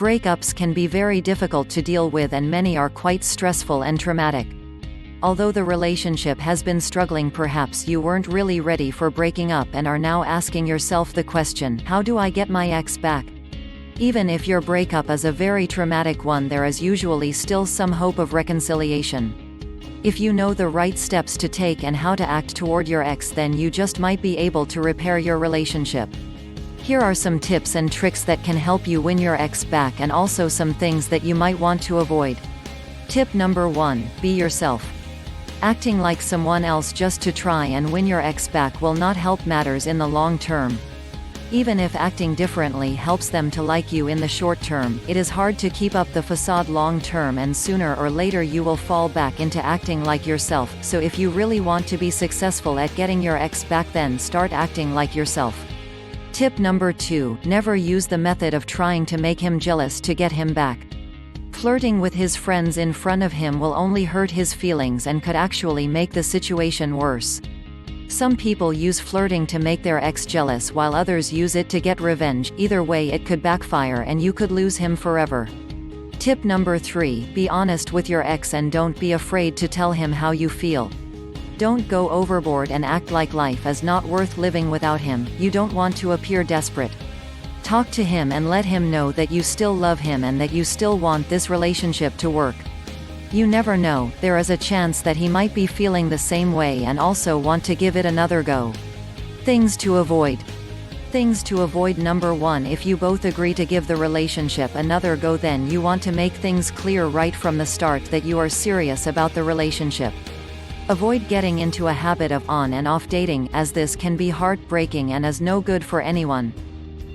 Breakups can be very difficult to deal with, and many are quite stressful and traumatic. Although the relationship has been struggling, perhaps you weren't really ready for breaking up and are now asking yourself the question, how do I get my ex back? Even if your breakup is a very traumatic one, there is usually still some hope of reconciliation. If you know the right steps to take and how to act toward your ex, then you just might be able to repair your relationship. Here are some tips and tricks that can help you win your ex back, and also some things that you might want to avoid. Tip number 1. Be yourself. Acting like someone else just to try and win your ex back will not help matters in the long term. Even if acting differently helps them to like you in the short term, it is hard to keep up the facade long term, and sooner or later you will fall back into acting like yourself. So if you really want to be successful at getting your ex back, then start acting like yourself. Tip number 2. Never use the method of trying to make him jealous to get him back. Flirting with his friends in front of him will only hurt his feelings and could actually make the situation worse. Some people use flirting to make their ex jealous, while others use it to get revenge. Either way, it could backfire and you could lose him forever. Tip number 3. Be honest with your ex and don't be afraid to tell him how you feel. Don't go overboard and act like life is not worth living without him. You don't want to appear desperate. Talk to him and let him know that you still love him and that you still want this relationship to work. You never know, there is a chance that he might be feeling the same way and also want to give it another go. Things to avoid. Things to avoid. Number 1. If you both agree to give the relationship another go, then you want to make things clear right from the start that you are serious about the relationship. Avoid getting into a habit of on and off dating, as this can be heartbreaking and is no good for anyone.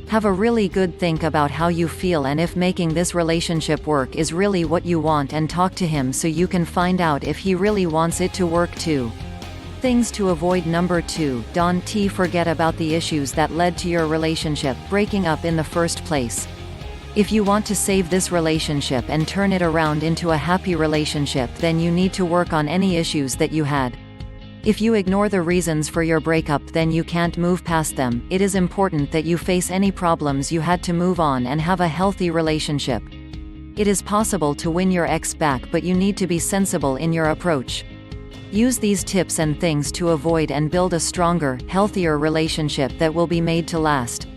Have a really good think about how you feel and if making this relationship work is really what you want, and talk to him so you can find out if he really wants it to work too. Things to avoid. Number 2. Don't forget about the issues that led to your relationship breaking up in the first place. If you want to save this relationship and turn it around into a happy relationship, then you need to work on any issues that you had. If you ignore the reasons for your breakup, then you can't move past them. It is important that you face any problems you had to move on and have a healthy relationship. It is possible to win your ex back, but you need to be sensible in your approach. Use these tips and things to avoid and build a stronger, healthier relationship that will be made to last.